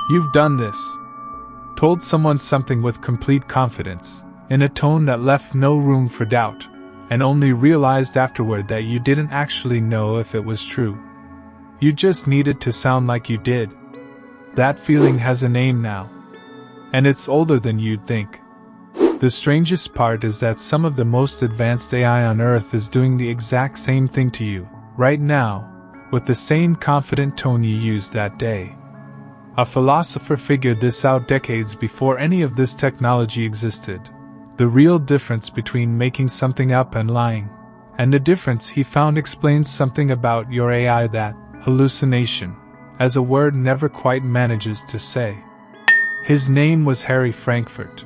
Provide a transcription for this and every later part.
You've done this. Told someone something with complete confidence, in a tone that left no room for doubt, and only realized afterward that you didn't actually know if it was true. You just needed to sound like you did. That feeling has a name now. And it's older than you'd think. The strangest part is that some of the most advanced AI on Earth is doing the exact same thing to you, right now, with the same confident tone you used that day. A philosopher figured this out decades before any of this technology existed. The real difference between making something up and lying. And the difference he found explains something about your AI that, hallucination, as a word never quite manages to say. His name was Harry Frankfurt.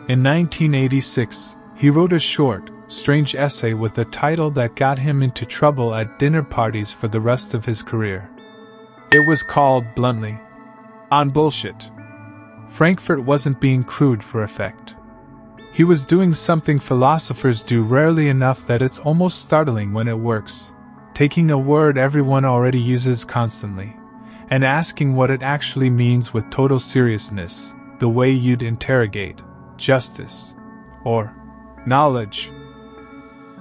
In 1986, he wrote a short, strange essay with a title that got him into trouble at dinner parties for the rest of his career. It was called, bluntly, On Bullshit. Frankfurt wasn't being crude for effect. He was doing something philosophers do rarely enough that it's almost startling when it works, taking a word everyone already uses constantly, and asking what it actually means with total seriousness, the way you'd interrogate justice or knowledge.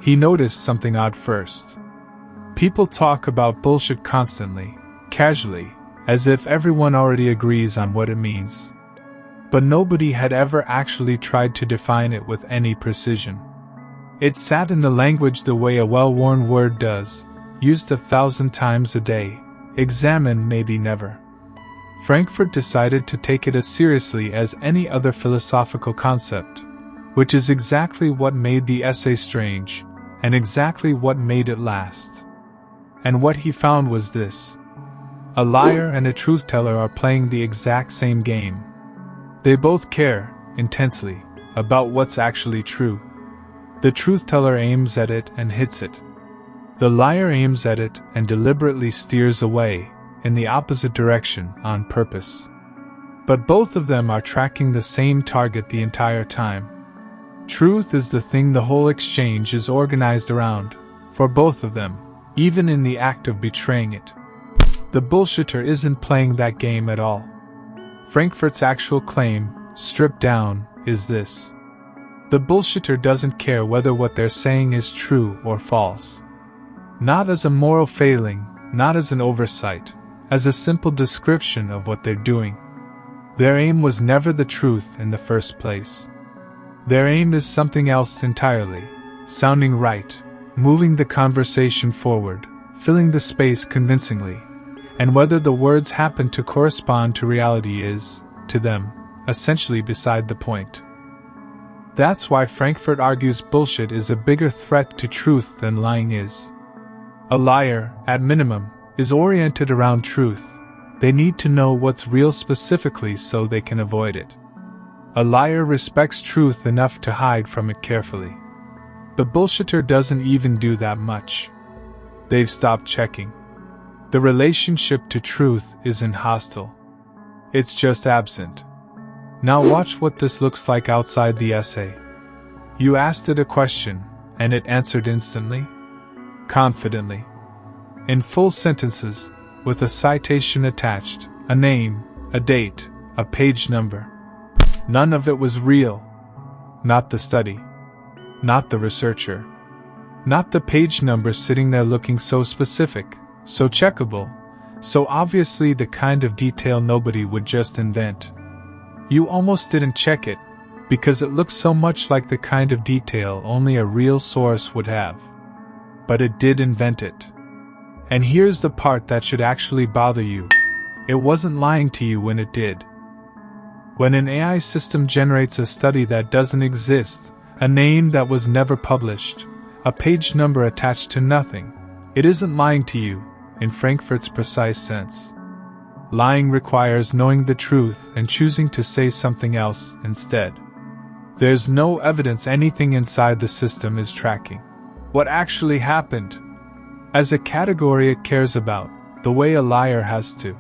He noticed something odd first. People talk about bullshit constantly, casually, as if everyone already agrees on what it means. But nobody had ever actually tried to define it with any precision. It sat in the language the way a well-worn word does, used 1,000 times a day, examined maybe never. Frankfurt decided to take it as seriously as any other philosophical concept, which is exactly what made the essay strange, and exactly what made it last. And what he found was this. A liar and a truth-teller are playing the exact same game. They both care, intensely, about what's actually true. The truth-teller aims at it and hits it. The liar aims at it and deliberately steers away, in the opposite direction, on purpose. But both of them are tracking the same target the entire time. Truth is the thing the whole exchange is organized around, for both of them, even in the act of betraying it. The bullshitter isn't playing that game at all. Frankfurt's actual claim, stripped down, is this. The bullshitter doesn't care whether what they're saying is true or false. Not as a moral failing, not as an oversight, as a simple description of what they're doing. Their aim was never the truth in the first place. Their aim is something else entirely, sounding right, moving the conversation forward, filling the space convincingly, and whether the words happen to correspond to reality is, to them, essentially beside the point. That's why Frankfurt argues bullshit is a bigger threat to truth than lying is. A liar, at minimum, is oriented around truth. They need to know what's real specifically so they can avoid it. A liar respects truth enough to hide from it carefully. The bullshitter doesn't even do that much. They've stopped checking. The relationship to truth isn't hostile. It's just absent. Now watch what this looks like outside the essay. You asked it a question, and it answered instantly, confidently, in full sentences, with a citation attached, a name, a date, a page number. None of it was real. Not the study. Not the researcher. Not the page number sitting there looking so specific, so checkable, so obviously the kind of detail nobody would just invent. You almost didn't check it, because it looked so much like the kind of detail only a real source would have. But it did invent it. And here's the part that should actually bother you. It wasn't lying to you when it did. When an AI system generates a study that doesn't exist, a name that was never published, a page number attached to nothing, it isn't lying to you, in Frankfurt's precise sense. Lying requires knowing the truth and choosing to say something else instead. There's no evidence anything inside the system is tracking what actually happened. As a category it cares about, the way a liar has to.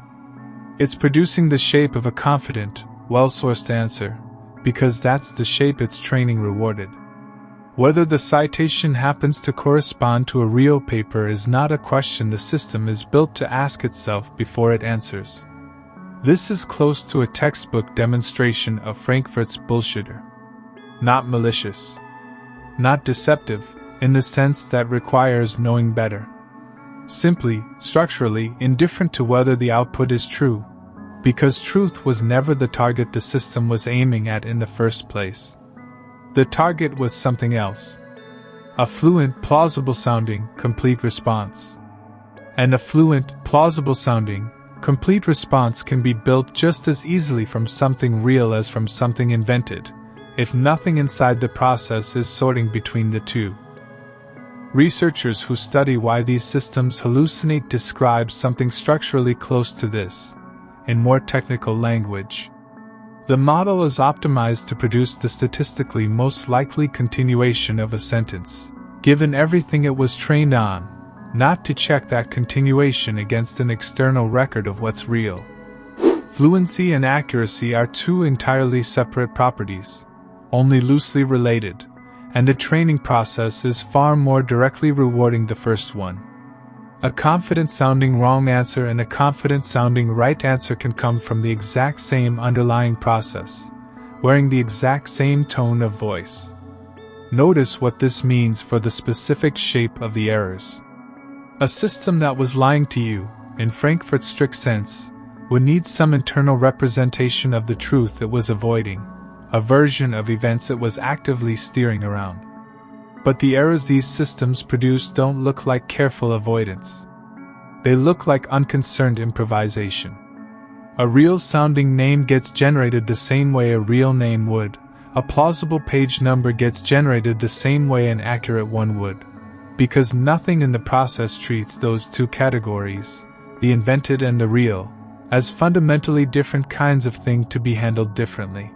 It's producing the shape of a confident, well-sourced answer, because that's the shape its training rewarded. Whether the citation happens to correspond to a real paper is not a question the system is built to ask itself before it answers. This is close to a textbook demonstration of Frankfurt's bullshitter. Not malicious. Not deceptive, in the sense that requires knowing better. Simply, structurally, indifferent to whether the output is true, because truth was never the target the system was aiming at in the first place. The target was something else. A fluent, plausible-sounding, complete response. And a fluent, plausible-sounding, complete response can be built just as easily from something real as from something invented, if nothing inside the process is sorting between the two. Researchers who study why these systems hallucinate describe something structurally close to this. In more technical language, the model is optimized to produce the statistically most likely continuation of a sentence, given everything it was trained on, not to check that continuation against an external record of what's real. Fluency and accuracy are two entirely separate properties, only loosely related, and the training process is far more directly rewarding the first one. A confident-sounding wrong answer and a confident-sounding right answer can come from the exact same underlying process, wearing the exact same tone of voice. Notice what this means for the specific shape of the errors. A system that was lying to you, in Frankfurt's strict sense, would need some internal representation of the truth it was avoiding, a version of events it was actively steering around. But the errors these systems produce don't look like careful avoidance. They look like unconcerned improvisation. A real-sounding name gets generated the same way a real name would. A plausible page number gets generated the same way an accurate one would. Because nothing in the process treats those two categories, the invented and the real, as fundamentally different kinds of thing to be handled differently.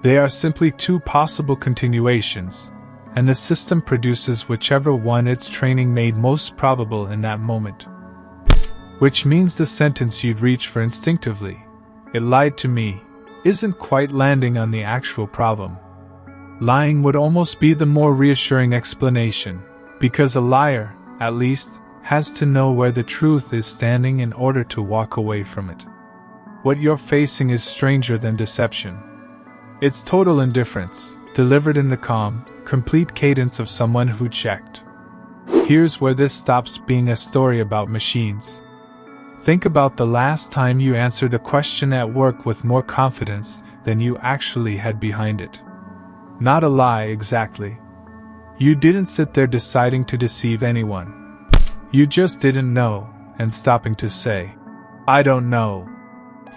They are simply two possible continuations, and the system produces whichever one its training made most probable in that moment. Which means the sentence you'd reach for instinctively, "It lied to me," isn't quite landing on the actual problem. Lying would almost be the more reassuring explanation, because a liar, at least, has to know where the truth is standing in order to walk away from it. What you're facing is stranger than deception. It's total indifference, delivered in the calm, complete cadence of someone who checked. Here's where this stops being a story about machines. Think about the last time you answered a question at work with more confidence than you actually had behind it. Not a lie exactly. You didn't sit there deciding to deceive anyone. You just didn't know, and stopping to say, "I don't know,"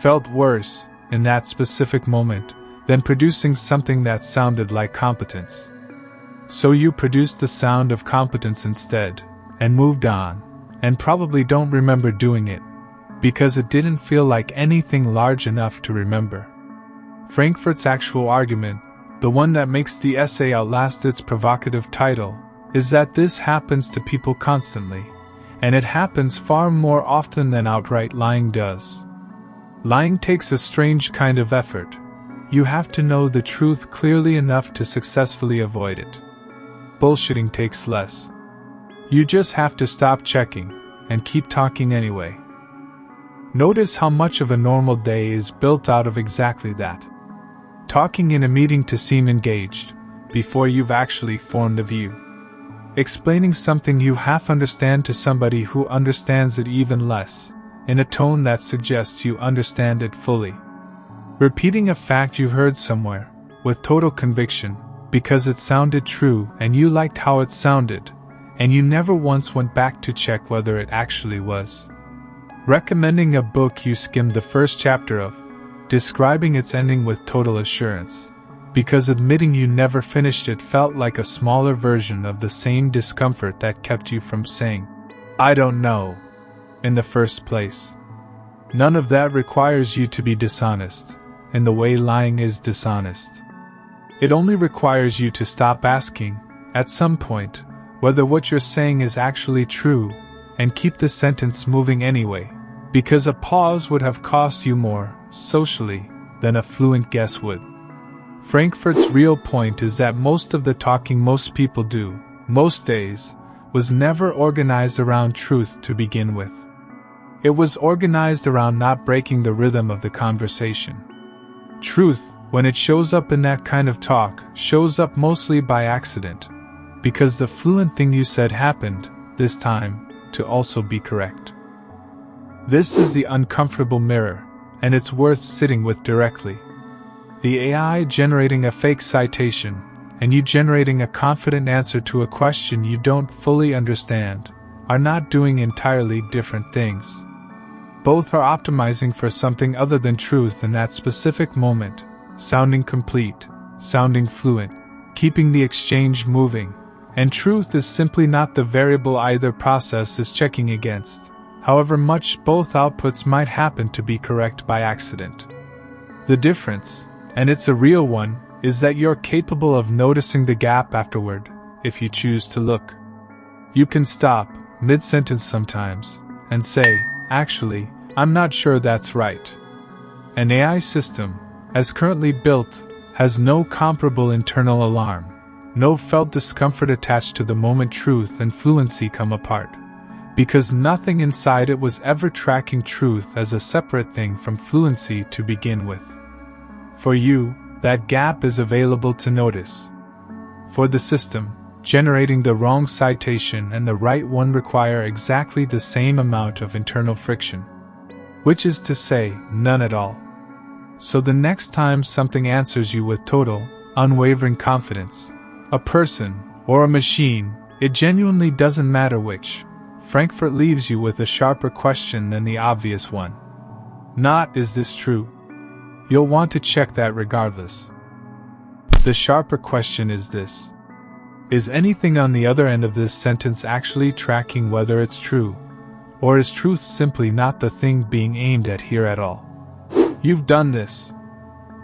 felt worse, in that specific moment, than producing something that sounded like competence. So you produced the sound of competence instead, and moved on, and probably don't remember doing it, because it didn't feel like anything large enough to remember. Frankfurt's actual argument, the one that makes the essay outlast its provocative title, is that this happens to people constantly, and it happens far more often than outright lying does. Lying takes a strange kind of effort. You have to know the truth clearly enough to successfully avoid it. Bullshitting takes less. You just have to stop checking, and keep talking anyway. Notice how much of a normal day is built out of exactly that. Talking in a meeting to seem engaged, before you've actually formed a view. Explaining something you half understand to somebody who understands it even less, in a tone that suggests you understand it fully. Repeating a fact you heard somewhere, with total conviction, because it sounded true and you liked how it sounded, and you never once went back to check whether it actually was. Recommending a book you skimmed the first chapter of, describing its ending with total assurance, because admitting you never finished it felt like a smaller version of the same discomfort that kept you from saying, "I don't know," in the first place. None of that requires you to be dishonest, in the way lying is dishonest. It only requires you to stop asking, at some point, whether what you're saying is actually true, and keep the sentence moving anyway, because a pause would have cost you more, socially, than a fluent guess would. Frankfurt's real point is that most of the talking most people do, most days, was never organized around truth to begin with. It was organized around not breaking the rhythm of the conversation. Truth, when it shows up in that kind of talk, shows up mostly by accident, because the fluent thing you said happened, this time, to also be correct. This is the uncomfortable mirror, and it's worth sitting with directly. The AI generating a fake citation, and you generating a confident answer to a question you don't fully understand, are not doing entirely different things. Both are optimizing for something other than truth in that specific moment, sounding complete, sounding fluent, keeping the exchange moving, and truth is simply not the variable either process is checking against, however much both outputs might happen to be correct by accident. The difference, and it's a real one, is that you're capable of noticing the gap afterward, if you choose to look. You can stop, mid-sentence sometimes, and say, actually, I'm not sure that's right. An AI system, as currently built, has no comparable internal alarm, no felt discomfort attached to the moment truth and fluency come apart, because nothing inside it was ever tracking truth as a separate thing from fluency to begin with. For you, that gap is available to notice. For the system, generating the wrong citation and the right one require exactly the same amount of internal friction, which is to say, none at all. So the next time something answers you with total, unwavering confidence, a person or a machine, it genuinely doesn't matter which, Frankfurt leaves you with a sharper question than the obvious one. Not, is this true? You'll want to check that regardless. The sharper question is this: is anything on the other end of this sentence actually tracking whether it's true? Or is truth simply not the thing being aimed at here at all? You've done this.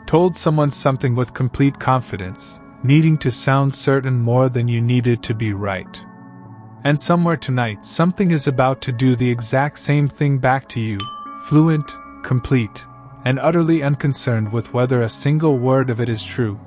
Told someone something with complete confidence, needing to sound certain more than you needed to be right. And somewhere tonight, something is about to do the exact same thing back to you, fluent, complete, and utterly unconcerned with whether a single word of it is true.